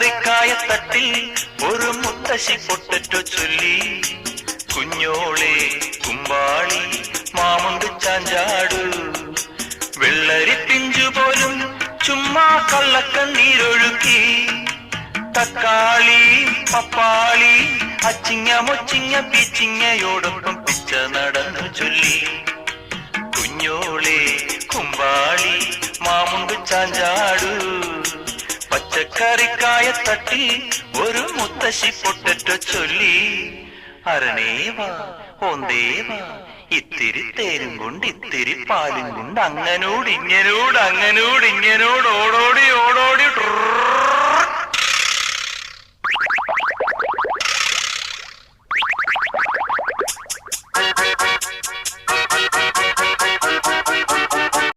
പച്ചക്കറിക്കായത്തട്ടിൽ ഒരു മുത്തശ്ശി പൊട്ടറ്റോ ചൊല്ലി. കുഞ്ഞോളെ കുമ്പാളി മാമുണ്ട് ചാഞ്ചാടു, വെള്ളരി പിഞ്ചു പോലും ചുമ്മാ കള്ളക്കണ്ണീരൊഴുക്കി. തക്കാളി പപ്പാളി അച്ചിങ്ങ മൊച്ചിങ്ങ പീച്ചിങ്ങയോടൊപ്പം പിച്ച നടന്നു ചൊല്ലി. കുഞ്ഞോളെ കുമ്പാളി മാമുണ്ട് ചാഞ്ചാടു, പച്ചക്കറിക്കായത്തട്ടി ഒരു മുത്തശ്ശി പൊട്ടറ്റോ ചൊല്ലി. അരണേവാ ഓന്തേവാ ഇത്തിരി തേരും കൊണ്ട് ഇത്തിരി പാലും കൊണ്ട് അങ്ങനോട് ഇങ്ങനോട് ഓടോടി